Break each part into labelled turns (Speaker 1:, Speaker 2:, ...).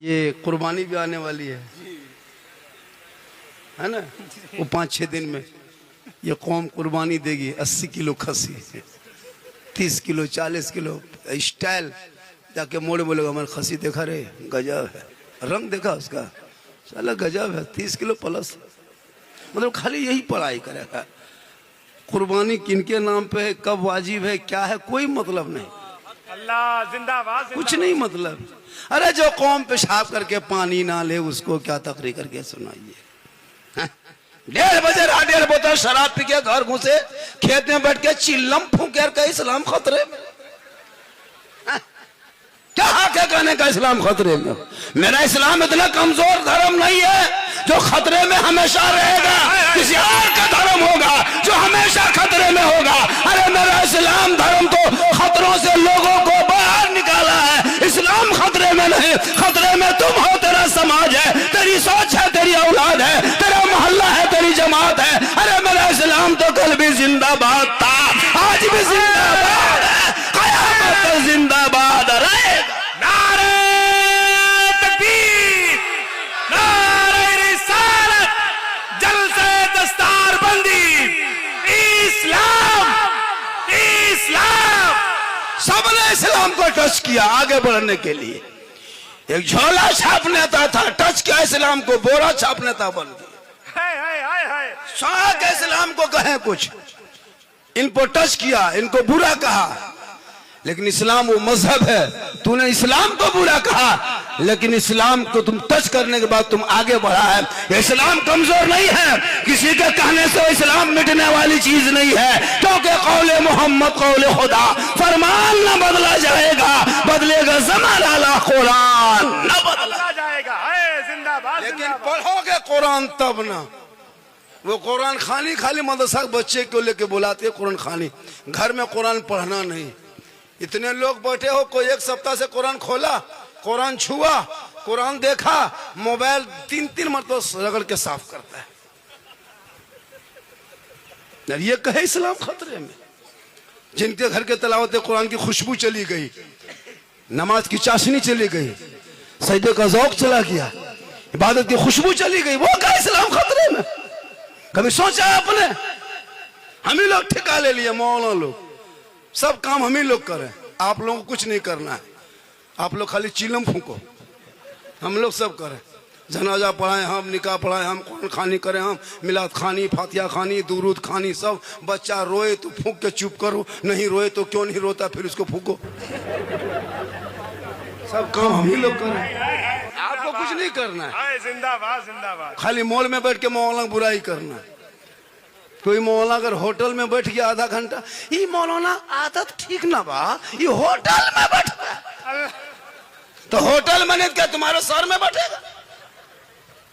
Speaker 1: ये कुर्बानी भी आने वाली है ना। वो 5-6 दिन में ये कौम कुर्बानी देगी। 80 किलो खसी, 30 किलो, 40 किलो स्टाइल जाके मोड़े बोलेगा हमारे खसी देखा रे, गजब है, रंग देखा उसका, साला गजब है, 30 किलो प्लस। मतलब खाली यही पढ़ाई करेगा। कुर्बानी किनके नाम पे है, कब वाजिब है, क्या है, कोई मतलब नहीं।
Speaker 2: अल्लाह जिंदाबाद,
Speaker 1: कुछ नहीं मतलब। अरे जो कौम पेशाब करके पानी ना ले उसको क्या तकरीर करके सुनाइए। 1:30 बजे 1:30 बोतल शराब पी के घर घुसे, खेत में बैठ के चिल्लम फूके का इस्लाम खतरे में। क्या हक है कहने का इस्लाम खतरे में? मेरा इस्लाम इतना कमजोर धर्म नहीं है जो खतरे में हमेशा रहेगा। किसी और का धर्म होगा जो हमेशा खतरे में होगा। अरे मेरा इस्लाम धर्म तो खतरों से लोगों को बाहर निकाला है। इस्लाम खतरे में नहीं, खतरे में तुम हो, तेरा समाज है, तेरी सोच है, तेरी औलाद है, तेरा मोहल्ला है, तेरी जमात है। अरे मेरा इस्लाम तो कल भी जिंदाबाद था, आज भी जिंदाबाद है, क़यामत तक जिंदाबाद रहेगा।
Speaker 2: नारे तकबीर, नारे रिसालत, जलसे दस्तारबंदी, इस्लाम, इस्लाम।
Speaker 1: सबने इस्लाम को टच किया आगे बढ़ने के लिए। एक झोला छाप नेता था, टच किया इस्लाम को, बोरा छाप नेता बन गया।
Speaker 2: है
Speaker 1: साथ इस्लाम को कहे कुछ, इनको टच किया, इनको बुरा कहा, लेकिन इस्लाम वो मजहब है। तूने इस्लाम को बुरा कहा, लेकिन इस्लाम को तुम टच करने के बाद तुम आगे बढ़ा है। इस्लाम कमजोर नहीं है, किसी के कहने से इस्लाम मिटने वाली चीज नहीं है, क्योंकि कौले मोहम्मद कौले खुदा, फरमान न बदला जाएगा, बदलेगा ज़माना ला कुरान न बदला
Speaker 2: जाएगा। है जिंदाबाद,
Speaker 1: लेकिन पढ़ोगे कुरान तब ना। वो कुरान खानी खाली मदरसा बच्चे को लेके बुलाते कुरान खानी, घर में कुरान पढ़ना नहीं। इतने लोग बैठे हो, कोई एक सप्ताह से कुरान खोला, कुरान छुआ, कुरान देखा, मोबाइल 3-3 मरतबा रगड़ के साफ करता है। ये कहे इस्लाम खतरे में। जिनके घर के तलावत कुरान की खुशबू चली गई, नमाज की चाशनी चली गई, सजदे का ज़ौक़ चला गया, इबादत की खुशबू चली गई, वो कहे इस्लाम खतरे में। कभी सोचा आपने? हम ही लोग ठिका ले लिए, मौलाना लोग सब काम हम ही लोग करें, आप लोगों को कुछ नहीं करना है। आप लोग खाली चिलम फूको, हम लोग सब करें। जनाजा पढ़ाएं हम, निकाह पढ़ाएं हम, कुरान खानी करें हम, मिलाद खानी, फातिहा खानी, दुरूद खानी, सब। बच्चा रोए तो फूक के चुप करो, नहीं रोए तो क्यों नहीं रोता फिर उसको फूको। सब काम हम ही लोग करें, आपको कुछ नहीं करना है।
Speaker 2: जिंदाबाद, जिंदाबाद।
Speaker 1: खाली मॉल में बैठ के मौलाना बुराई करना है। कोई मौलाना अगर होटल में बैठ गया आधा घंटा, ये मौलाना आदत ठीक ना बा, ये होटल में बैठ गया तो होटल में क्या तुम्हारे सर में बैठेगा?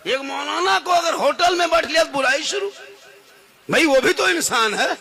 Speaker 1: एक मौलाना को अगर होटल में बैठ लिया तो बुराई शुरू। भाई वो भी तो इंसान है।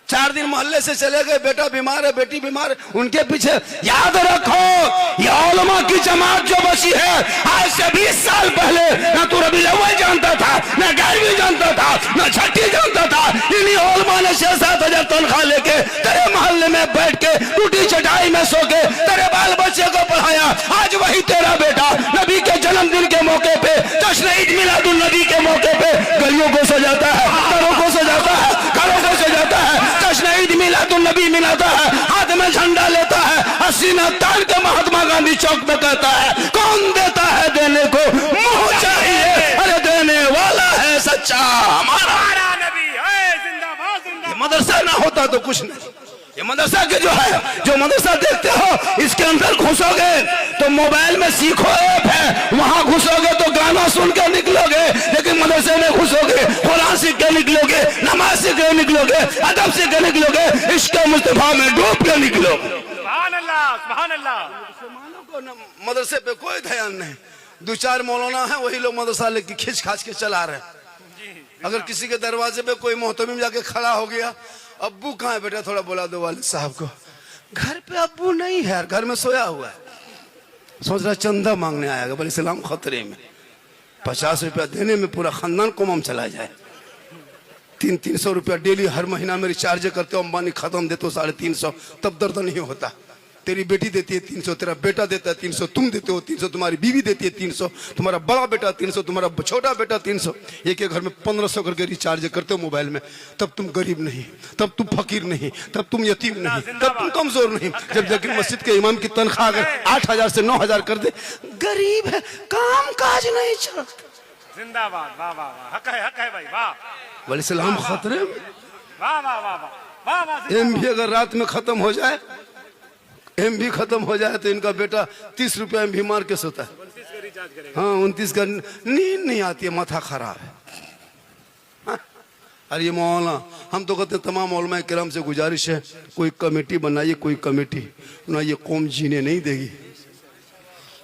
Speaker 1: 4 दिन मोहल्ले से चले गए, बेटा बीमार है, बेटी बीमार है, उनके पीछे। याद रखो ये उलमा की जमात जो बची है, आज से 20 साल पहले ना तू रबीउल अव्वल जानता था, ना 11वीं जानता था, ना छठी जानता था। इन्हीं उलमा ने 6-7 हजार तनख्वाह लेके तेरे मोहल्ले में बैठ के टूटी चटाई में सो के तेरे बाल बच्चे को पढ़ाया। आज वही तेरा बेटा नबी के जन्मदिन के मौके पे, जश्न ईद मिलादुन नबी के मौके पे गलियों को सजाता है, घरों को सजाता है, घरों को सजाता है, जश्न ईद मिलादुन नबी मिलाता है, हाथ में झंडा लेता है, हसीना तान के महात्मा गांधी चौक में कहता है कौन देता है देने को मुंह चाहिए, अरे देने वाला है सच्चा हमारा
Speaker 2: नबी। है जिंदाबाद, जिंदाबाद।
Speaker 1: मदरसा ना होता तो कुछ नहीं। ये मदरसा के जो मदरसा देखते हो, इसके अंदर घुसोगे तो मोबाइल में सीखो ऐप है, वहां घुसोगे तो गाना सुन के निकलोगे, लेकिन मदरसे में घुसोगे कुरान सीख के निकलोगे, नमाज सीख के निकलोगे, अदब सीख के निकलोगे, इश्क मुस्तफा में डूब के निकलोगे।
Speaker 2: सुभान अल्लाह, सुभान अल्लाह।
Speaker 1: मुसलमानों को मदरसे पे कोई ध्यान नहीं। 2-4 मौलाना है, वही लोग मदरसा लेके खींच खाच के चला रहे। अगर किसी के दरवाजे पे कोई मोहतमिम जाके खड़ा हो गया, अब्बू कहाँ है बेटा, थोड़ा बुला दो वालिद साहब को। घर पे अब्बू नहीं है, घर में सोया हुआ है, सोच रहा चंदा मांगने आएगा। बोले इस्लाम खतरे में। 50 रुपया देने में पूरा खानदान कोमम चला जाए। 300-300 रुपया डेली हर महीना में रिचार्ज करते हो, अंबानी खत्म देते हो 350, तब दर्द नहीं होता। तेरी बेटी देती है 300, तेरा बेटा देता है 300, तुम देते हो 300, तुम्हारी बीवी देती है 300, तुम्हारा बड़ा बेटा 300, तुम्हारा छोटा बेटा 300। एक एक घर में 1500 करके रिचार्ज करते हो मोबाइल में। तब तुम गरीब नहीं, तब तुम फकीर नहीं, तब तुम यतीम नहीं, तब तुम कमजोर नहीं। जब जाकर मस्जिद के इमाम की तनख्वाह अगर 8000 से 9000 कर दे, गरीब है, काम काज नहीं चलता।
Speaker 2: जिंदाबाद, वाह वाह वाह, हक है भाई, वाह।
Speaker 1: वाले सलाम खतरे में।
Speaker 2: वाह वाह वाह वाह वाह वाह।
Speaker 1: एम भी अगर रात में खत्म हो जाए, एम भी खत्म हो जाए तो इनका बेटा 30 रुपया एम भी मार के सोता है।
Speaker 2: 29 का रिचार्ज करेगा।
Speaker 1: हाँ 29 का, नींद नहीं आती है, माथा खराब है। हाँ? अरे ये मौलाना, हम तो कहते हैं तमाम उलमा किराम से गुजारिश है, कोई कमेटी बनाइए, कोई कमेटी ना, ये कौम जीने नहीं देगी।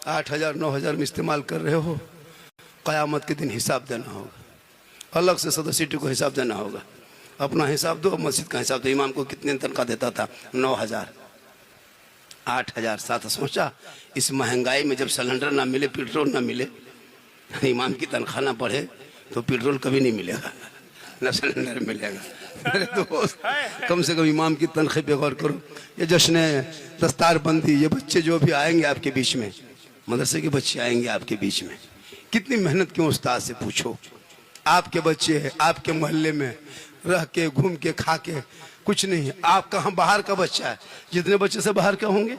Speaker 1: 8000 9000 में इस्तेमाल कर रहे हो, क़यामत के दिन हिसाब देना होगा, अलग से सदस्यटी को हिसाब देना होगा। अपना हिसाब दो, मस्जिद का हिसाब दो। इमाम को कितने तनख्वाह देता था? 9000, 8000, 7। सोचा इस महंगाई में जब सिलेंडर ना मिले, पेट्रोल ना मिले, इमाम की तनख्वाह ना बढ़े तो पेट्रोल कभी नहीं मिलेगा, ना सिलेंडर मिलेगा। मेरे दोस्त, कम से कम इमाम की तनख्वाह पे गौर करो। ये जश्न दस्तार बंदी, ये बच्चे जो भी आएंगे आपके बीच में, मदरसे के बच्चे आएंगे आपके बीच में, कितनी मेहनत क्यों उस्ताद से पूछो। आपके बच्चे आपके मोहल्ले में रह के, घूम के, खा के कुछ नहीं। आप कहाँ बाहर का बच्चा है, जितने बच्चे से बाहर के होंगे,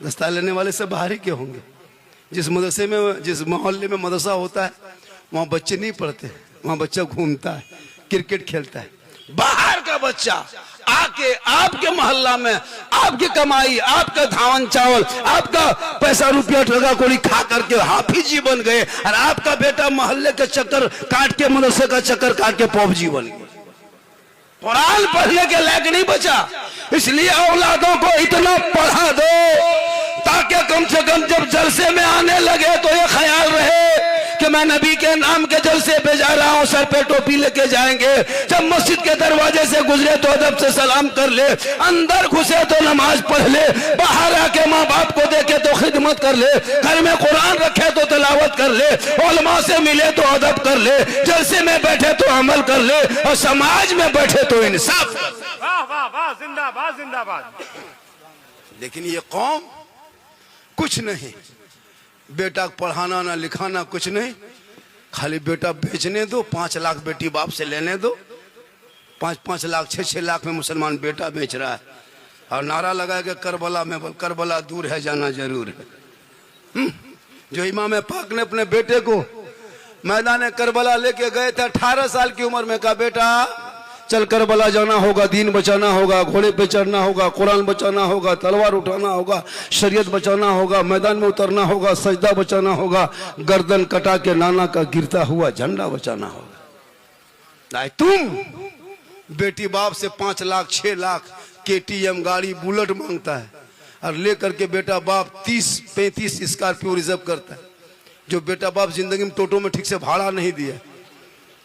Speaker 1: दस्तार लेने वाले से बाहर ही के होंगे। जिस मदरसे में, जिस मोहल्ले में मदरसा होता है, वहाँ बच्चे नहीं पढ़ते, वहाँ बच्चा घूमता है, क्रिकेट खेलता है। बाहर का बच्चा आके आपके मोहल्ला में आपकी कमाई, आपका धावन चावल, आपका पैसा रुपया ठगा कोड़ी खा करके हाफिजी बन गए, और आपका बेटा मोहल्ले के चक्कर काट के, मदरसे का चक्कर काट के पौजी बन गए, कुरान पढ़ने के लायक नहीं बचा। इसलिए औलादों को इतना पढ़ा दो ताकि कम से कम जब जलसे में आने लगे तो ये ख्याल रहे कि मैं नबी के नाम के जलसे पे जा रहा हूं, सर पे टोपी लेके जाएंगे। जब मस्जिद के दरवाजे से गुजरे तो अदब से सलाम कर ले, अंदर घुसे तो नमाज पढ़ ले, बाहर आके माँ बाप को देखे तो खिदमत कर ले, घर में कुरान रखे तो तिलावत कर ले, उलमा से मिले तो अदब कर ले, जलसे में बैठे तो अमल कर ले, और समाज में बैठे तो इंसाफ।
Speaker 2: वाह वाह वाह, जिंदाबाद जिंदाबाद।
Speaker 1: लेकिन ये कौम कुछ नहीं, बेटा को पढ़ाना ना लिखाना कुछ नहीं, खाली बेटा बेचने दो, 5 लाख बेटी बाप से लेने दो, 5-5 लाख 6-6 लाख में मुसलमान बेटा बेच रहा है, और नारा लगाया कि करबला में, करबला दूर है जाना जरूर है। जो इमाम पाक ने अपने बेटे को मैदान करबला लेके गए थे 18 साल की उम्र में, कहा बेटा चल करबला जाना होगा, दीन बचाना होगा, घोड़े पे चढ़ना होगा, कुरान बचाना होगा, तलवार उठाना होगा, शरीयत बचाना होगा, मैदान में उतरना होगा, सजदा बचाना होगा, गर्दन कटा के नाना का गिरता हुआ झंडा बचाना होगा। तुम बेटी बाप से 5 लाख 6 लाख KTM गाड़ी, बुलेट मांगता है, और लेकर के बेटा बाप 30-35 स्कॉर्पियो रिजर्व करता है। जो बेटा बाप जिंदगी में टोटो में ठीक से भाड़ा नहीं दिया,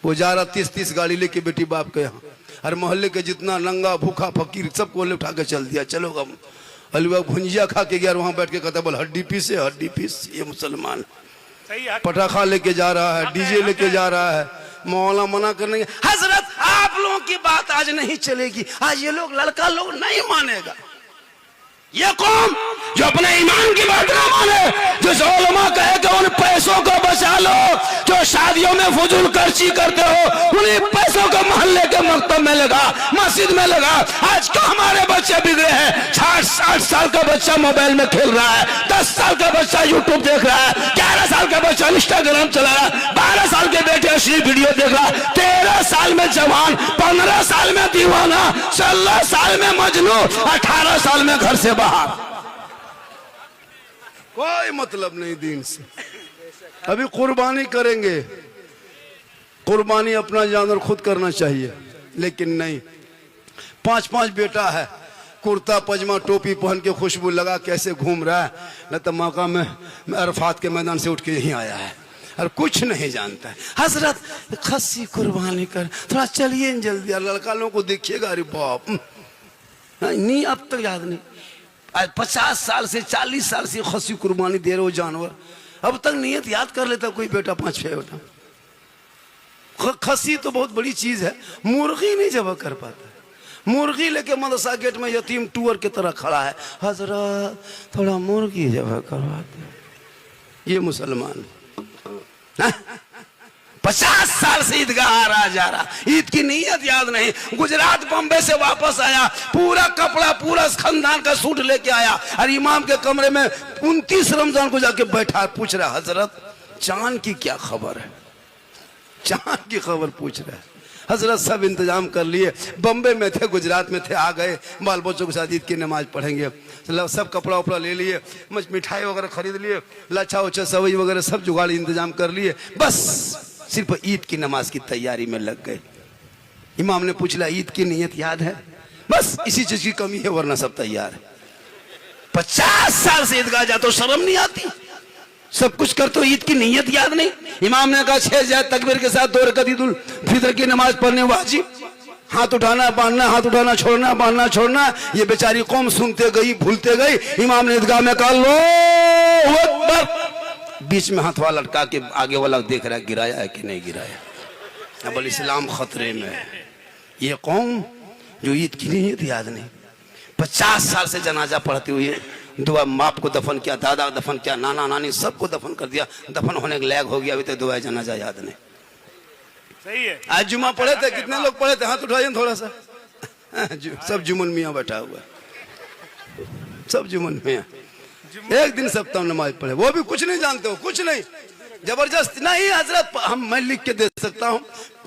Speaker 1: वो जा रहा 30-30 गाड़ी लेके बेटी बाप के यहाँ, हर मोहल्ले के जितना नंगा भूखा फकीर सबको उठा के चल दिया। चलो हलवा भुंजिया खा के गया, वहां बैठ के कहता बोल हड्डी पीस है, हड्डी पीस। ये मुसलमान पटाखा लेके जा रहा है, डीजे लेके जा रहा है, मौला मना करने के। हजरत आप लोगों की बात आज नहीं चलेगी, आज ये लोग लड़का लोग नहीं मानेगा। ये कौम जो अपने ईमान की बात ना माने, जो उलमा कहे कि उन पैसों को बचा लो जो शादियों में फजूल खर्ची करते हो, उन्हीं पैसों को मोहल्ले के मकतब में लगा, मस्जिद में लगा। आज क्यों हमारे बच्चे बिगड़े हैं? 60 साल का बच्चा मोबाइल में खेल रहा है, 10 साल का बच्चा यूट्यूब देख रहा है, 11 साल का बच्चा इंस्टाग्राम चला रहा है, 12 साल के बेटे अश्लील वीडियो देख रहा है, 13 साल में जवान, 15 साल में दीवाना, 16 साल में मजनू, 18 साल में घर से बाहर। कोई मतलब नहीं दीन से। अभी कुर्बानी करेंगे, कुर्बानी अपना जानवर खुद करना चाहिए, लेकिन नहीं। 5-5 बेटा है, कुर्ता पजामा टोपी पहन के खुशबू लगा कैसे घूम रहा है, न तो मौका में अरफात के मैदान से उठ के यहीं आया है और कुछ नहीं जानता है। हजरत खस्सी कुर्बानी कर, थोड़ा चलिए जल्दी। लड़का लोगों को देखिएगा, अरे बाप नहीं, अब तक याद नहीं। आज 50 साल से 40 साल से खस्सी कुर्बानी दे रहे हो जानवर, अब तक नियत याद कर लेता कोई बेटा 5-6 बेटा। खस्सी तो बहुत बड़ी चीज है, मुर्गी नहीं जब कर पाता, मुर्गी लेके मदरसा गेट में यतीम टूअर की तरह खड़ा है। हजरत थोड़ा मुर्गी जब करवाते। ये मुसलमान 50 साल से ईदगाह आ रहा जा रहा, ईद की नीयत याद नहीं। गुजरात बम्बे से वापस आया, पूरा कपड़ा पूरा खानदान का सूट लेके आया और इमाम के कमरे में 29 रमजान को जाके बैठा, पूछ रहा हजरत चांद की क्या खबर है, चांद की खबर पूछ रहा है। हजरत सब इंतजाम कर लिए, बम्बे में थे गुजरात में थे, आ गए, बाल बच्चों के साथ ईद की नमाज पढ़ेंगे, सब कपड़ा उपड़ा ले लिए, मिठाई वगैरह खरीद लिए, लच्छा उच्छा सवई वगैरह सब जुगाड़ इंतजाम कर लिए, बस सिर्फ ईद की नमाज की तैयारी में लग गए। इमाम ने पूछ लिया ईद की नीयत याद है? बस इसी चीज की कमी है, वरना सब तैयार है। 50 साल से ईदगाह जाते हो, शर्म नहीं आती? सब कुछ कर तो ईद की नीयत याद नहीं। इमाम ने कहा 6 जायद तकबीर के साथ 2 रकात ईद उल फितर की नमाज पढ़ने वाजिब, हाथ उठाना बांधना, हाथ उठाना छोड़ना, बांधना छोड़ना। ये बेचारी कौम सुनते गई, भूलते गई। इमाम ने ईदगाह में कहा अल्लाहु अकबर, बीच में हाथ वाला लटका के आगे वाला देख रहा है गिराया है कि नहीं गिराया। अब इस्लाम खतरे में है। ये कौम जो ईद की नीयत याद नहीं, 50 साल से जनाजा पढ़ती हुई है, दुआ बाप को दफन किया, दादा दफन किया, नाना नानी सबको दफन कर दिया, दफन होने के लायक हो गया, अभी तक दुआ जनाजा याद नहीं।
Speaker 2: सही है।
Speaker 1: आज जुमा पढ़े थे, कितने लोग पढ़े थे? हाथ उठाइए थोड़ा सा। सब जुमन मियाँ बैठा हुआ है, सब जुमन मियाँ एक दिन सप्ताह नमाज पढ़े, वो भी कुछ नहीं जानते हो, कुछ नहीं, जबरदस्त नहीं। हजरत मैं लिख के दे सकता हूँ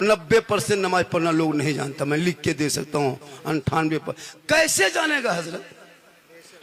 Speaker 1: 90% नमाज पढ़ना लोग नहीं जानता, मैं लिख के दे सकता हूँ 98%। कैसे जानेगा हजरत?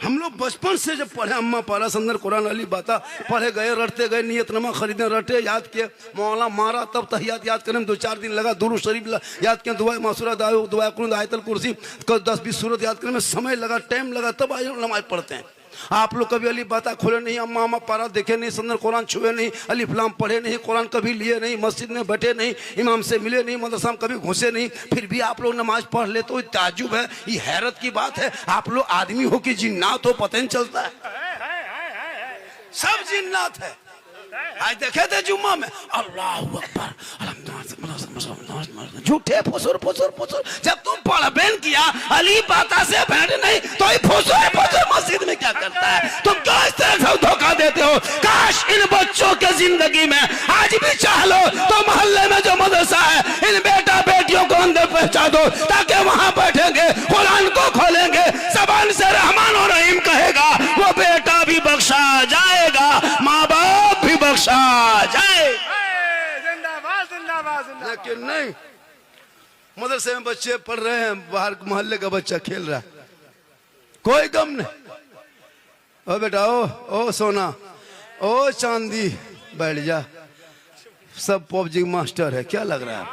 Speaker 1: हम लोग बचपन से जब पढ़े, अम्मा पारा संदर कुरान अली बाता पढ़े गए, रटते गए, नियत नमा खरीदे, रटे, याद किए, मौला मारा, तब तहियात याद करने में 2-4 दिन लगा, दुरूद शरीफ याद किया, दुआ मासूरा दायो, दुआ कुरान, आयतल कुर्सी, 10-20 सूरत याद करने में समय लगा, टाइम लगा, तब आज नमाज पढ़ते हैं। आप लोग कभी अली बाता खोले नहीं, अम्मा अम्मा पारा देखे नहीं, संदर कुरान छुए नहीं, अलिफ लाम पढ़े नहीं, कुरान कभी लिए नहीं, मस्जिद में बैठे नहीं, इमाम से मिले नहीं, मदरसा में कभी घुसे नहीं, फिर भी आप लोग नमाज पढ़ ले तो ताजुब है, ये हैरत की बात है। आप लोग आदमी हो कि जिन्नात हो पता नहीं चलता है। सब जिन्नात है। आज देखे थे जुम्मा में अल्लाह अकबर, झूठे फुसुर फुसुर फुसुर। जब तुम पढ़ बैन किया अली बाता से बैठ नहीं तो ये फुसुर फुसुर मस्जिद में क्या करता है? तुम क्यों इस तरह से धोखा देते हो? काश इन बच्चों के जिंदगी में आज भी चाह लो तो मोहल्ले में जो मदरसा है, इन बेटा बेटियों को अंदर पहुंचा दो, ताकि वहां बैठेंगे, कुरान को खोलेंगे, जबान से रहमान और रहीम कहेगा, वो बेटा भी बख्शा जाएगा, माँ बाप भी बख्शा जाए।
Speaker 2: जिंदाबाद जिंदाबाद जिंदाबाद।
Speaker 1: लेकिन नहीं, मदरसे में बच्चे पढ़ रहे हैं, बाहर मोहल्ले का बच्चा खेल रहा है, कोई गम नहीं। ओ बेटा, ओ सोना, ओ चांदी, बैठ जा, सब पबजी मास्टर है, क्या लग रहा है?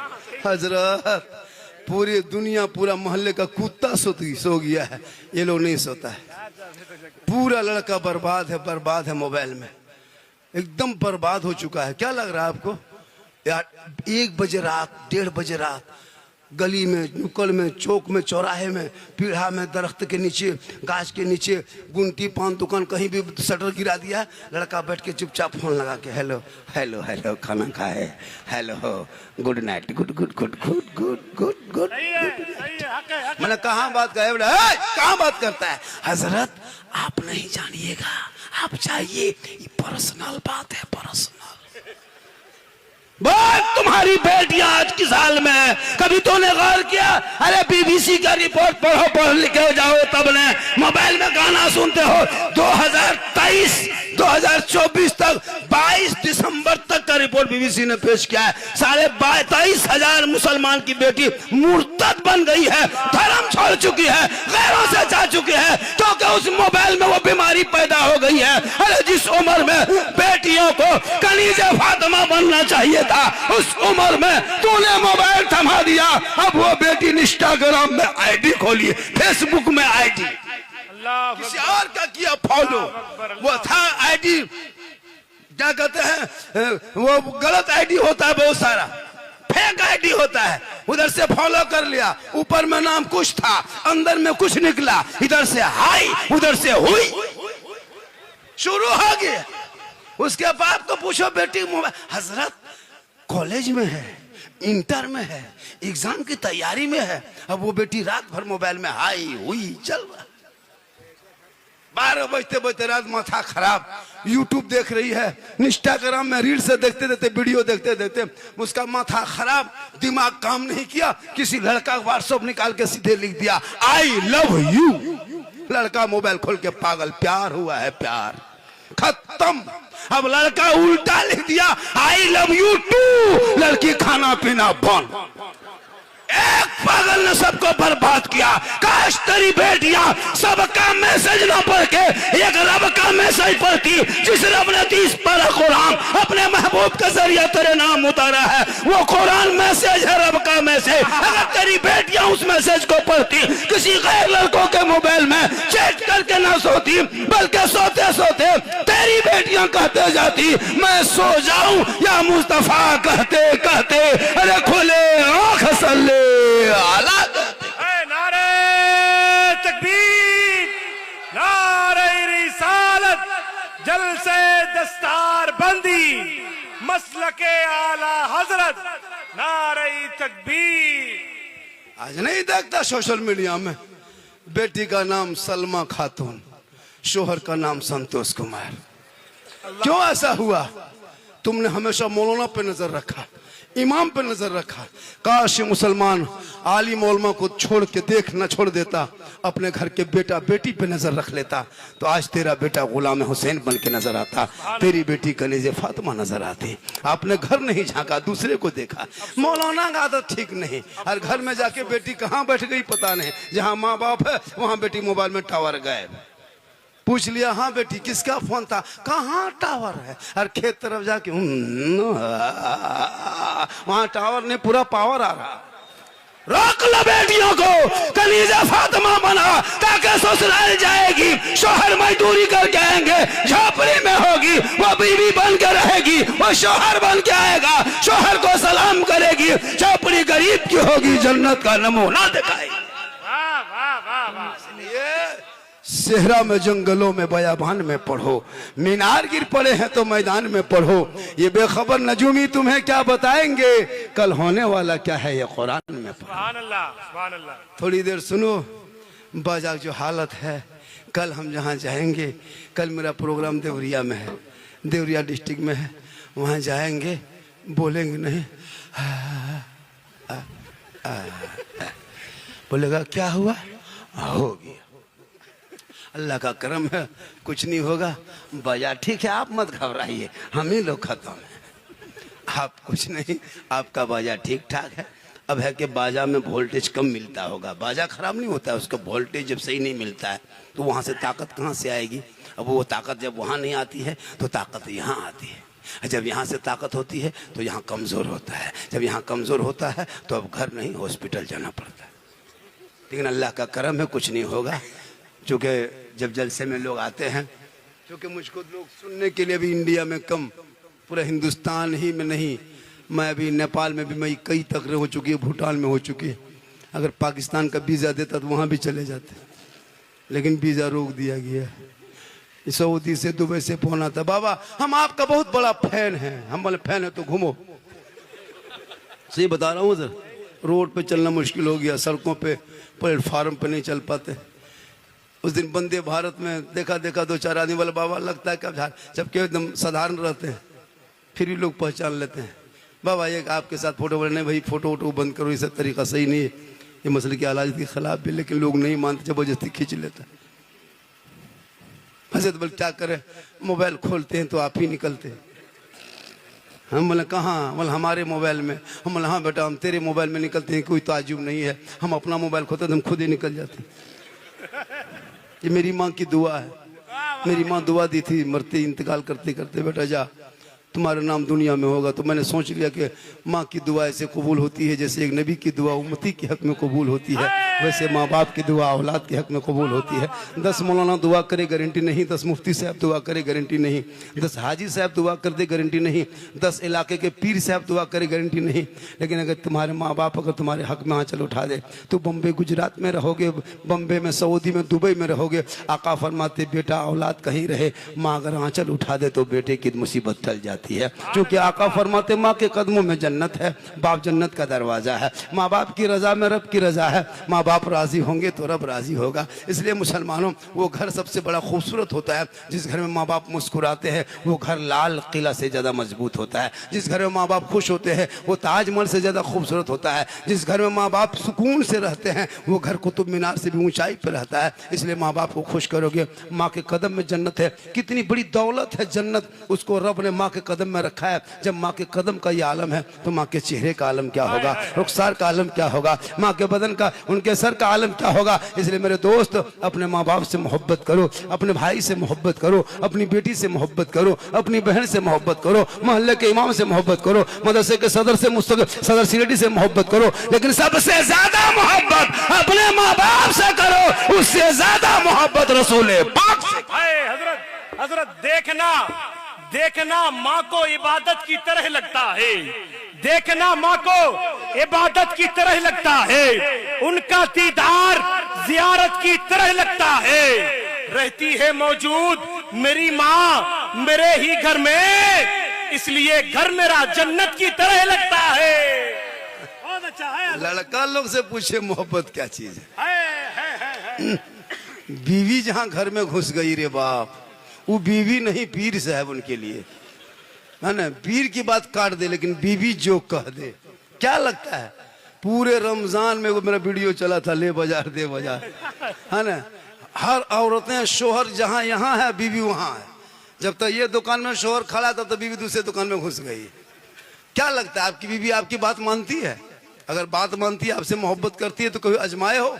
Speaker 1: हजरत पूरी दुनिया, पूरा मोहल्ले का कुत्ता सो गया है, ये लोग नहीं सोता है। पूरा लड़का बर्बाद है, बर्बाद है, मोबाइल में एकदम बर्बाद हो चुका है। क्या लग रहा है आपको यार? 1 बजे रात, 1:30 बजे रात, गली में, नुक्कड़ में, चौक में, चौराहे में, पीढ़ा में, दरख्त के नीचे, गाछ के नीचे, गुंटी पान दुकान, कहीं भी शटर गिरा दिया, लड़का बैठ के चुपचाप फोन लगा के हेलो हेलो हेलो, खाना खाए, hello good night, good good good good good good good. मैंने कहाँ बात का है? कहाँ बात करता है? हजरत आप नहीं जानिएगा, आप चाहिए, ये पर्सनल बात है, पर्सनल। बोल, तुम्हारी बेटियां आज की साल में कभी तूने गौर किया? अरे बीबीसी का रिपोर्ट पढ़ो, पढ़ लिखे जाओ, तब ने मोबाइल में गाना सुनते हो। 2024 तक 22 दिसंबर तक का रिपोर्ट बीबीसी ने पेश किया है। 23,500 मुसलमान की बेटी मुर्तद बन गई है, धर्म छोड़ चुकी है, गैरों से जा चुकी है, क्योंकि उस मोबाइल में वो बीमारी पैदा हो गई है। अरे जिस उम्र में बेटियों को कनीज़े फातिमा बनना चाहिए था, उस उम्र में तूने मोबाइल थमा दिया। अब वो बेटी इंस्टाग्राम में आईडी खोली, फेसबुक में आईडी, किसी और का किया फॉलो। वो था आईडी, क्या कहते हैं, वो गलत आईडी होता है, बहुत सारा फेक आईडी होता है, उधर से फॉलो कर लिया, ऊपर में नाम कुछ था, अंदर में कुछ निकला, इधर से हाई, उधर से हुई, शुरू हो गया। उसके बाप को पूछो बेटी मोबाइल, हजरत कॉलेज में है, इंटर में है, एग्जाम की तैयारी में है। अब वो बेटी रात भर मोबाइल में हाई हुई चल रहा, 12 बजते बजते रात माथा खराब, यूट्यूब देख रही है, इंस्टाग्राम में रील से देखते देखते वीडियो देखते देखते उसका माथा खराब, दिमाग काम नहीं किया। किसी लड़का व्हाट्सएप निकाल के सीधे लिख दिया आई लव यू। लड़का मोबाइल खोल के पागल, प्यार हुआ है, प्यार खत्म। अब लड़का उल्टा लिख दिया आई लव यू टू, लड़की खाना पीना बंद। एक पागल ने सबको बर्बाद किया। काश तेरी बेटियां सबका मैसेज ना पढ़ के एक रब का मैसेज पढ़ती, जिस रब ने 30 पारा कुरान अपने महबूब के जरिए तेरे नाम उतारा है। वो कुरान मैसेज है, रब का मैसेज। अगर तेरी बेटियां उस मैसेज को पढ़ती, किसी गैर लड़कों के मोबाइल में चैट करके ना सोती, बल्कि सोते सोते तेरी बेटियां कहते जाती मैं सो जाऊं या मुस्तफा कहते कहते अरे खुले आंख सल्ले आला।
Speaker 2: नारे तकबीर, नारे रिसालत, जलसे दस्तार बंदी, मसलके आला हजरत, नारे तकबीर।
Speaker 1: आज नहीं देखता सोशल मीडिया में बेटी का नाम सलमा खातून, शोहर का नाम संतोष कुमार। क्यों ऐसा हुआ? तुमने हमेशा मौलाना पे नजर रखा, इमाम पे नजर रखा। काश ये मुसलमान आलिम उलमा को छोड़ के देख न छोड़ देता, अपने घर के बेटा बेटी पे नजर रख लेता, तो आज तेरा बेटा गुलाम हुसैन बन के नजर आता, तेरी बेटी कनीज़े फातिमा नजर आती। आपने घर नहीं झांका, दूसरे को देखा। मौलाना का आदत ठीक नहीं, और घर में जाके बेटी कहाँ बैठ गई पता नहीं। जहाँ माँ बाप है वहाँ बेटी मोबाइल में टावर गायब। पूछ लिया हाँ बेटी किसका फोन था, कहाँ टावर है, और खेत तरफ जाके वहां टावर नहीं, पूरा पावर आ रहा। रोक लो बेटियों को, कनीज़े फातिमा बना, ताकि ससुराल जाएगी, शोहर मजदूरी करके आएंगे, झोपड़ी में होगी, वो बीवी बन के रहेगी, वो शोहर बन के आएगा, शोहर को सलाम करेगी, झोपड़ी गरीब की होगी, जन्नत का नमूना दिखाएगी।
Speaker 2: वाह वाह वाह वाह।
Speaker 1: ये सेहरा में जंगलों में बयाबान में पढ़ो, मीनार गिर पड़े हैं तो मैदान में पढ़ो। ये बेखबर नजूमी तुम्हें क्या बताएंगे, कल होने वाला क्या है ये कुरान में पढ़ो।
Speaker 2: सुभान अल्लाह, सुभान अल्लाह।
Speaker 1: थोड़ी देर सुनो, बाजा की जो हालत है, कल हम जहाँ जाएंगे, कल मेरा प्रोग्राम देवरिया में है, देवरिया डिस्ट्रिक्ट में है, वहाँ जाएंगे, बोलेंगे नहीं, बोलेगा क्या हुआ, हो गया, अल्लाह का करम है, कुछ नहीं होगा। बाजा ठीक है, आप मत घबराइए, हम ही लोग खत्म हैं, आप कुछ नहीं, आपका बाजा ठीक ठाक है। अब है कि बाजा में वोल्टेज कम मिलता होगा, बाजा खराब नहीं होता है, उसका वोल्टेज जब सही नहीं मिलता है तो वहाँ से ताकत कहाँ से आएगी। अब वो ताकत जब वहाँ नहीं आती है तो ताकत यहाँ आती है, जब यहाँ से ताकत होती है तो यहाँ कमज़ोर होता है, जब यहाँ कमज़ोर होता है तो अब घर नहीं हॉस्पिटल जाना पड़ता है। लेकिन अल्लाह का करम है, कुछ नहीं होगा। चूँकि जब जलसे में लोग आते हैं, क्योंकि मुझको लोग सुनने के लिए भी इंडिया में कम, पूरा हिंदुस्तान ही में नहीं, मैं अभी नेपाल में भी मैं कई तकरीरें हो चुकी है, भूटान में हो चुकी है। अगर पाकिस्तान का वीज़ा देता तो वहाँ भी चले जाते, लेकिन वीज़ा रोक दिया गया। सऊदी से दुबई से फोन आता, बाबा हम आपका बहुत बड़ा फैन हैं। हम बोले फैन है तो घूमो। सही बता रहा हूँ सर, रोड पे चलना मुश्किल हो गया, सड़कों पे प्लेटफार्म पे नहीं चल पाते। उस दिन वंदे भारत में देखा 2-4 आदमी वाला, बाबा लगता है कब, जबकि एकदम साधारण रहते हैं, फिर भी लोग पहचान लेते हैं। बाबा ये आपके साथ फोटो बोले, नहीं भाई फोटो वोटो बंद करो, ये सब तरीका सही नहीं है, ये मसले की आलाजत के खिलाफ भी, लेकिन लोग नहीं मानते, जबरदस्ती खींच लेता। ऐसे तो बोले क्या करें, मोबाइल खोलते हैं तो आप ही निकलते हैं। हम बोले कहाँ, बोले हमारे मोबाइल में। हम बोले हाँ बेटा हम तेरे मोबाइल में निकलते हैं, कोई ताज्जुब नहीं है, हम अपना मोबाइल खोते तो हम खुद ही निकल जाते हैं। ये मेरी माँ की दुआ है, मेरी माँ दुआ दी थी मरते इंतकाल करते करते, बेटा जा तुम्हारा नाम दुनिया में होगा। तो मैंने सोच लिया कि माँ की दुआ ऐसे कबूल होती है जैसे एक नबी की दुआ उम्मती के हक में कबूल होती है, वैसे माँ बाप की दुआ औलाद के हक में कबूल होती है। 10 मौलाना दुआ करे गारंटी नहीं, 10 मुफ्ती साहब दुआ करे गारंटी नहीं, 10 हाजी साहब दुआ कर दे गारंटी नहीं, 10 इलाके के पीर साहब दुआ करे गारंटी नहीं। लेकिन अगर तुम्हारे माँ बाप अगर तुम्हारे हक में आंचल उठा दे तो बम्बे गुजरात में रहोगे, बम्बे में, सऊदी में, दुबई में रहोगे। आका फरमाते बेटा औलाद कहीं रहे, माँ अगर आंचल उठा दे तो बेटे की मुसीबत टल जाती। जाती है, क्योंकि आका फरमाते माँ के कदमों में जन्नत है, बाप जन्नत का दरवाजा है। माँ बाप की रजा में रब की रजा है, माँ बाप राजी होंगे तो रब राजी होगा। इसलिए मुसलमानों, वो घर सबसे बड़ा खूबसूरत होता है जिस घर में माँ बाप मुस्कुराते हैं, वो घर लाल किला से ज़्यादा मजबूत होता है। जिस घर में माँ बाप खुश होते हैं वो ताजमहल से ज़्यादा खूबसूरत होता है। जिस घर में माँ बाप सुकून से रहते हैं वो घर कुतुब मीनार से भी ऊंचाई पर रहता है। इसलिए माँ बाप को खुश करोगे, माँ के कदम में जन्नत है। कितनी बड़ी दौलत है जन्नत, उसको रब ने माँ के कदम में रखा है। जब माँ के कदम का ये आलम है तो माँ के चेहरे का आलम क्या होगा, रुखसार का आलम क्या होगा, माँ के बदन का, उनके सर का आलम क्या होगा। इसलिए मेरे दोस्त, अपने माँ बाप से मोहब्बत करो, अपने भाई से मोहब्बत करो, अपनी बेटी से मोहब्बत करो, अपनी बहन से मोहब्बत करो, मोहल्ले के इमाम से मोहब्बत करो, मदरसे के सदर से सदर सिलेटी से मोहब्बत करो, लेकिन सबसे ज्यादा मोहब्बत अपने माँ बाप से करो, उससे ज्यादा मोहब्बत रसूल पाक से।
Speaker 2: हजरत हजरत देखना देखना माँ को इबादत की तरह लगता है, देखना माँ को इबादत की तरह लगता है, उनका दीदार जियारत की तरह लगता है। रहती है मौजूद मेरी माँ मेरे ही घर में, इसलिए घर मेरा जन्नत की तरह लगता है। बहुत अच्छा है।
Speaker 1: लड़का लोग से पूछे मोहब्बत क्या चीज है। बीवी जहां घर में घुस गई रे बाप, वो बीवी नहीं पीर साहब उनके लिए, है ना। पीर की बात काट दे लेकिन बीवी जो कह दे, क्या लगता है। पूरे रमजान में वो मेरा वीडियो चला था, ले बाजार दे बाजार, है ना। हर औरतें शोहर जहां यहाँ है बीवी वहां है। जब तक ये दुकान में शोहर खड़ा था तो बीवी दूसरे दुकान में घुस गई। क्या लगता है आपकी बीवी आपकी बात मानती है? अगर बात मानती है, आपसे मोहब्बत करती है तो कभी आजमाए हो,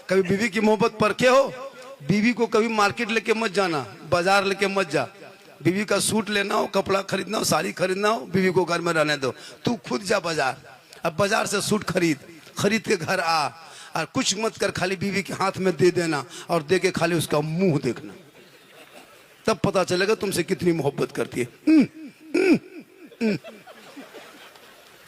Speaker 1: कभी बीवी की मोहब्बत परखे हो? बीवी को कभी मार्केट लेके मत जाना, बाजार लेके मत जा। बीवी का सूट लेना हो, कपड़ा खरीदना हो, साड़ी खरीदना हो, बीवी को घर में रहने दो, तू खुद जा बाजार। अब बाजार से सूट खरीद के घर आ, और कुछ मत कर, खाली बीवी के हाथ में दे देना और दे के खाली उसका मुंह देखना, तब पता चलेगा तुमसे कितनी मोहब्बत करती है।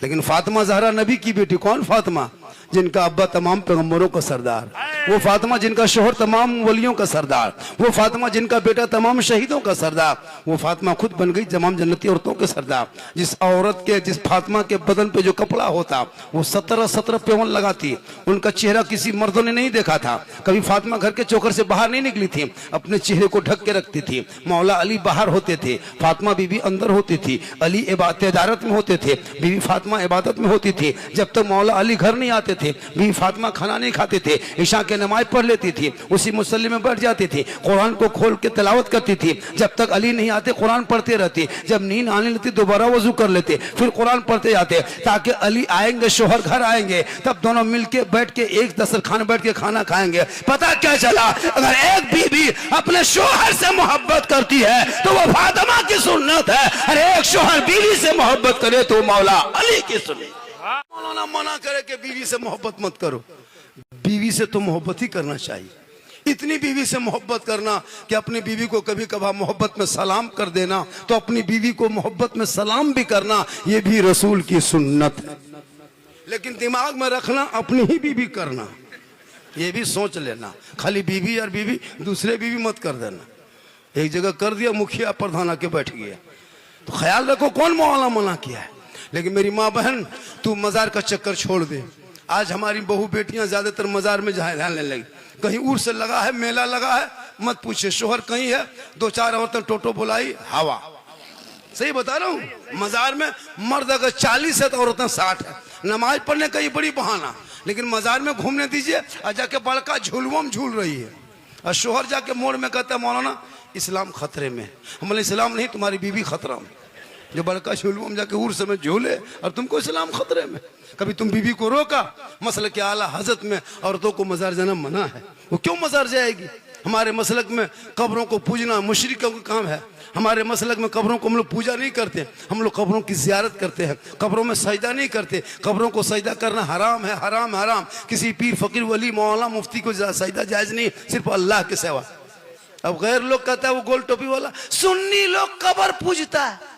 Speaker 1: लेकिन फातिमा ज़हरा नबी की बेटी, कौन फातिमा? जिनका अब्बा तमाम पैगंबरों का सरदार, वो फातिमा जिनका शोहर तमाम वलियों का सरदार, वो फातिमा जिनका बेटा तमाम शहीदों का सरदार, वो फातिमा खुद बन गई तमाम जन्नती औरतों के सरदार। जिस औरत के, जिस फातिमा के बदन पे जो कपड़ा होता वो 17 पेवन लगाती, उनका चेहरा किसी मर्दों ने नहीं देखा था। कभी फातिमा घर के चौकर से बाहर नहीं निकली थी, अपने चेहरे को ढक के रखती थी। मौला अली बाहर होते थे, फातिमा बीबी अंदर होती थी। अली इबादत में होते थे, बीबी फातिमा इबादत में होती थी। जब तक मौला अली घर नहीं आते थे, बीबी फातिमा खाना नहीं खाते थे, ईशा के नमाज पढ़ लेती थी, उसी मुसल्ले में बैठ जाती थी, कुरान को खोल के तिलावत करती थी। जब तक अली नहीं आते कुरान पढ़ते रहती, जब नींद आने लगती दोबारा वजू कर लेते, फिर कुरान पढ़ते जाते, ताकि अली आएंगे, शोहर घर आएंगे, तब दोनों मिलके बैठ के एक दस्तरखान बैठ के खाना खाएंगे। पता क्या चला, अगर एक बीबी अपने शोहर से मोहब्बत करती है तो वो फातिमा की सुन्नत है, और एक शोहर बीवी से मोहब्बत करे तो मौला अली की सुन्नत। मौलाना मना करे कि बीवी से मोहब्बत मत करो, बीवी से तो मोहब्बत ही करना चाहिए। इतनी बीवी से मोहब्बत करना कि अपनी बीवी को कभी कभार मोहब्बत में सलाम कर देना, तो अपनी बीवी को मोहब्बत में सलाम भी करना, ये भी रसूल की सुन्नत है। लेकिन दिमाग में रखना अपनी ही बीवी करना, ये भी सोच लेना। खाली बीवी और बीवी, दूसरे बीवी मत कर देना। एक जगह कर दिया, मुखिया प्रधान आके बैठ गया, तो ख्याल रखो कौन मौलाना मना किया है। लेकिन मेरी माँ बहन, तू मजार का चक्कर छोड़ दे। आज हमारी बहू बेटियां ज्यादातर मजार में जाने लगी, कहीं उर्स से लगा है, मेला लगा है, मत पूछे, शोहर कहीं है, 2-4 औरतें टोटो बुलाई, हवा। सही बता रहा हूँ, मजार में मर्द अगर 40 है तो औरतें 60 है। नमाज पढ़ने का ये बड़ी बहाना, लेकिन मजार में घूमने दीजिए, और जाके बड़का झूलवम झूल रही है, और शोहर जाके मोड़ में कहता है मौलाना इस्लाम खतरे में। हम इस्लाम नहीं, तुम्हारी बीवी खतरा में। जो बड़का झूलवम जाके उर्स में झूले और तुमको इस्लाम खतरे में। कभी तुम बीवी को रोका? मसलक के आला हजरत में औरतों को मजार जाना मना है, वो क्यों मजार जाएगी? हमारे मसलक में कब्रों को पूजना मुशरिकों का काम है। हमारे मसलक में कब्रों को हम लोग पूजा नहीं करते, हम लोग कब्रों की ज़ियारत करते हैं, कब्रों में सजदा नहीं करते। कब्रों को सजदा करना हराम है, हराम हराम। किसी पीर फकीर वली मौलाना मुफ्ती को सजदा जायज़ नहीं, सिर्फ अल्लाह के सिवा। अब गैर लोग कहता है वो गोल टोपी वाला सुन्नी लोग कब्र पूजता है।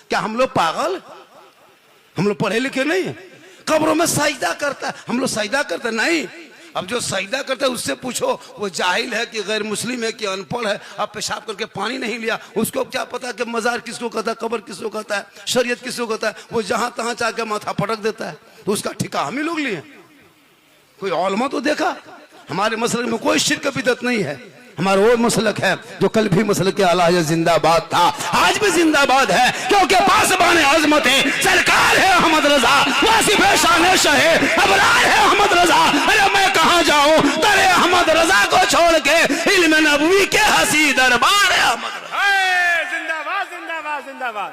Speaker 1: क्या हम लोग पागल? हम लोग पढ़े लिखे नहीं है? कब्रों में सजदा करता है, हम लोग सजदा करते नहीं। अब जो सजदा करता है उससे पूछो वो जाहिल है कि गैर मुस्लिम है कि अनपढ़ है, अब पेशाब करके पानी नहीं लिया, उसको क्या पता कि मजार किसको कहता है, कब्र किसको कहता है, शरीयत किसको कहता है, वो जहां तहां जाके माथा पटक देता है, तो उसका ठिका हम ही लोग लिए। कोई औलमा तो देखा? हमारे मसलक में कोई शिर्क बिदअत नहीं है। हमारा वो मसलक है जो कल भी मसलक के आला हज़रत जिंदाबाद था, आज भी जिंदाबाद है, क्योंकि पासबान अज़मत है, सरकार है अहमद रजा, वासिफ शान शहे अबरार है अहमद रजा। अरे मैं कहां जाऊं तेरे अहमद रजा को छोड़ के, इल्म नबवी के हसी दरबार है अहमद रजा।
Speaker 2: जिंदाबाद जिंदाबाद जिंदाबाद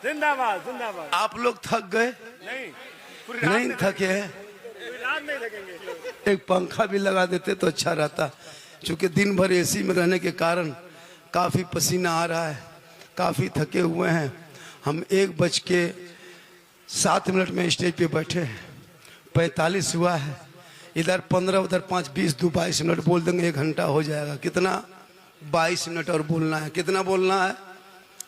Speaker 2: जिंदाबाद जिंदाबाद।
Speaker 1: आप लोग थक गए? नहीं थके हैं?
Speaker 2: नहीं थकेंगे।
Speaker 1: एक पंखा भी लगा देते तो अच्छा रहता, क्योंकि दिन भर एसी में रहने के कारण काफ़ी पसीना आ रहा है, काफ़ी थके हुए हैं। हम 1:07 में स्टेज पे बैठे हैं, 45 हुआ है, इधर 15 उधर 5 20 2 22 मिनट बोल देंगे 1 घंटा हो जाएगा। कितना? 22 मिनट और बोलना है। कितना बोलना है?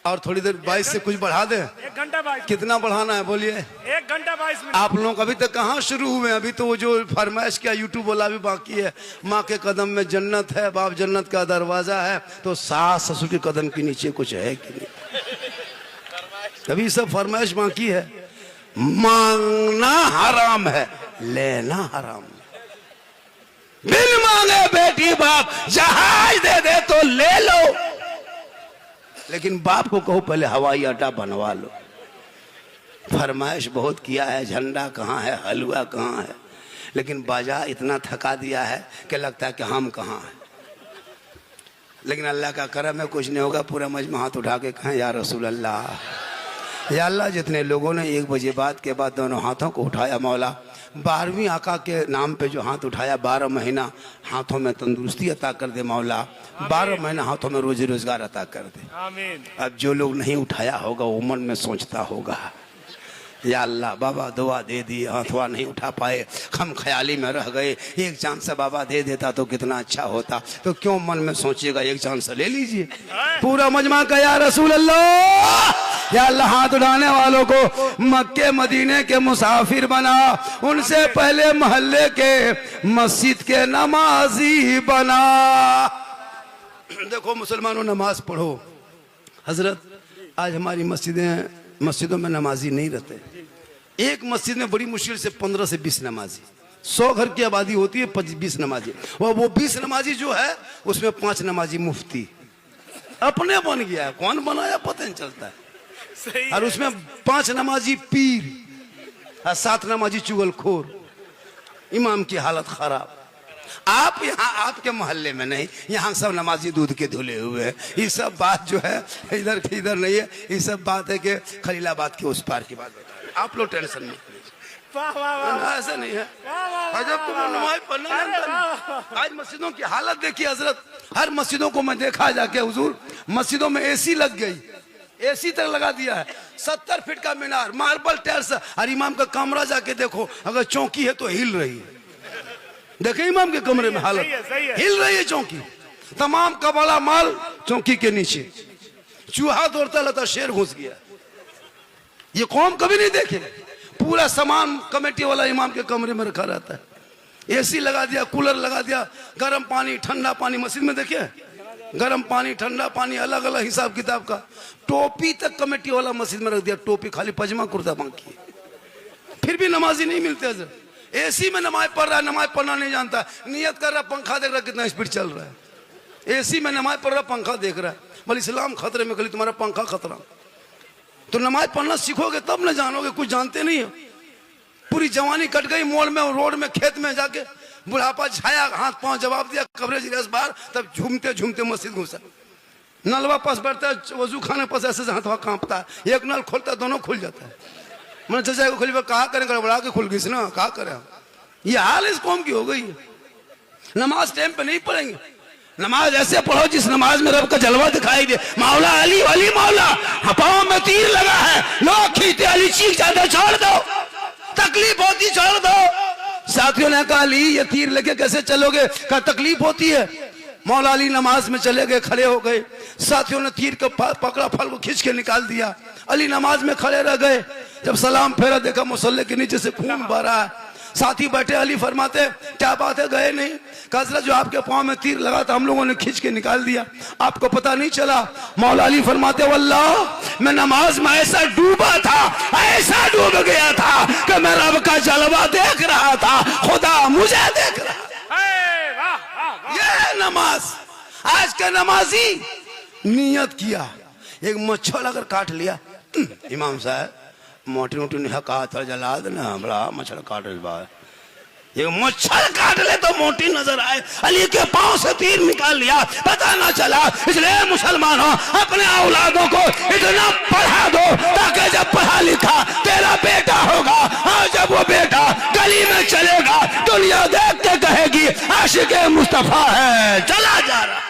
Speaker 1: और थोड़ी देर 22 से कुछ बढ़ा दे।
Speaker 2: 1 घंटा 22।
Speaker 1: कितना बढ़ाना है बोलिए?
Speaker 2: 1 घंटा 22 मिनट।
Speaker 1: आप लोग अभी तक कहाँ शुरू हुए? अभी तो वो जो फरमाइश किया यूट्यूब वाला भी बाकी है। माँ के कदम में जन्नत है, बाप जन्नत का दरवाजा है, तो सास ससुर के कदम के नीचे कुछ है कि नहीं? अभी सब फरमाइश बाकी है। मांगना हराम है, लेना हराम है। बिन मांगे बेटी बाप जहाज दे दे तो ले लो, लेकिन बाप को कहो पहले हवाई अड्डा बनवा लो। फरमाइश बहुत किया है, झंडा कहाँ है, हलवा कहाँ है, लेकिन बाजा इतना थका दिया है कि लगता है कि हम कहाँ हैं। लेकिन अल्लाह का करम है, कुछ नहीं होगा। पूरा मजमा हाथ उठा के कहें या रसूल अल्लाह, या अल्लाह। जितने लोगों ने 1 बजे बाद के बाद दोनों हाथों को उठाया, मौला 12वीं आका के नाम पे जो हाथ उठाया, 12 महीना हाथों में तंदुरुस्ती अता कर दे मौला, 12 महीना हाथों में रोजी रोजगार अता कर दे।
Speaker 2: आमीन।
Speaker 1: अब जो लोग नहीं उठाया होगा वो मन में सोचता होगा, या अल्लाह बाबा दुआ दे दी, हाथवा नहीं उठा पाए, हम ख्याली में रह गए, एक चांस से बाबा दे देता तो कितना अच्छा होता। तो क्यों मन में सोचिएगा, एक चांस ले लीजिए। पूरा मजमा का या रसूल अल्लाह, या अल्लाह हाथ उठाने वालों को मक्के मदीने के मुसाफिर बना, उनसे पहले मोहल्ले के मस्जिद के नमाजी बना। देखो मुसलमानों, नमाज पढ़ो। हजरत आज हमारी मस्जिदों में नमाजी नहीं रहते। एक मस्जिद में बड़ी मुश्किल से 15 से 20 नमाजी, 100 घर की आबादी होती है, 20 नमाजी, और वो 20 नमाजी जो है उसमें 5 नमाजी मुफ्ती अपने बन गया है, कौन बनाया पता नहीं चलता है।
Speaker 2: सही
Speaker 1: और उसमें 5 नमाजी पीर और 7 नमाजी चुगलखोर। इमाम की हालत खराब। आप यहाँ आपके मोहल्ले में नहीं, यहाँ सब नमाजी दूध के धुले हुए हैं। ये सब बात जो है इधर की इधर नहीं है, ये सब बात है कि खलीलाबाद के उस पार की बात बता रहे। आप लोग टेंशन नहीं कीजिए, ऐसा नहीं है। जब तुम नमाज पढ़ना, आज मस्जिदों की हालत देखिए हजरत। हर मस्जिदों को मैं देखा जाके, हुजूर मस्जिदों में एसी लग गई, एसी तक लगा दिया है, 70 फीट का मीनार, मार्बल टाइल्स। और इमाम का कमरा जाके देखो, अगर चौकी है तो हिल रही है। देखे इमाम के कमरे में हालत, हिल रही है चौकी। तमाम कबाला माल चौकी के नीचे, चूहा दौड़ता रहता, शेर घुस गया। ये कौम कभी नहीं देखे। पूरा सामान कमेटी वाला इमाम के कमरे में रखा रहता है। एसी लगा दिया, कूलर लगा दिया, गर्म पानी ठंडा पानी मस्जिद में देखिए, गर्म पानी ठंडा पानी अलग अलग हिसाब किताब का। टोपी तक कमेटी वाला मस्जिद में रख दिया, टोपी खाली पजमा कुर्ता बाकी, फिर भी नमाजी नहीं मिलते। हजरत एसी में नमाज पढ़ रहा है, नमाज पढ़ना नहीं जानता, नियत कर रहा, पंखा देख रहा कितना स्पीड चल रहा है। एसी में नमाज पढ़ रहा, पंखा देख रहा है, बोले इस्लाम खतरे में, कल तुम्हारा पंखा खतरा। तो नमाज पढ़ना सीखोगे तब न जानोगे, कुछ जानते नहीं हो। पूरी जवानी कट गई मोड़ में, रोड में, खेत में जाके बुढ़ापा छाया, हाथ पांव जवाब दिया, कवरेज इस बार, तब झूमते झूमते मस्जिद घुसा। नलवा पास बैठता है, वजू खाने पास ऐसे हाथ कांपता है, एक नल खोलता है, दोनों खुल जाता है। मैंने चाचा को खोली, कहा करें, गड़बड़ा के खुल गई ना, कहा करें। ये हाल इस कौम की हो गई है। नमाज टाइम पे नहीं पढ़ेंगे, नमाज ऐसे पढ़ो जिस नमाज में रब का जलवा दिखाई दे। मौला अली वली मौला, पाँव में तीर लगा है, लोग खींचते, अली चीख जाते, छोड़ दो, तकलीफ होती छोड़ दो। साथियों ने कहा अली ये तीर लेके कैसे चलोगे? कहा तकलीफ होती है। मौला अली नमाज में चले गए, खड़े हो गए। साथियों ने तीर को पकड़ा, फल को खींच के निकाल दिया। अली नमाज में खड़े रह गए। जब सलाम फेरा, देखा मुसल्ले के नीचे से खून बह रहा है। साथी बैठे, अली फरमाते क्या बात है गए नहीं? हजरत जो आपके पांव में तीर लगा था हम लोगों ने खींच के निकाल दिया, आपको पता नहीं चला। मौला अली फरमाते वल्लाह मैं नमाज में ऐसा डूबा था, ऐसा डूब गया था कि मैं रब का जलवा देख रहा था, खुदा मुझे देख रहा था। ये नमाज आज का नमाजी नियत किया, एक मच्छर अगर काट लिया, इमाम साहब मोटी मोटी नहीं कहा था जला देना बड़ा मच्छर काट बात, ये मच्छर काट ले तो मोटी नजर आए, अली के पांव से तीर निकाल लिया पता ना चला। इसलिए मुसलमानों अपने औलादों को इतना पढ़ा दो ताकि जब पढ़ा लिखा तेरा बेटा होगा और जब वो बेटा गली में चलेगा दुनिया देख के कहेगी आशिक मुस्तफा है चला जा रहा।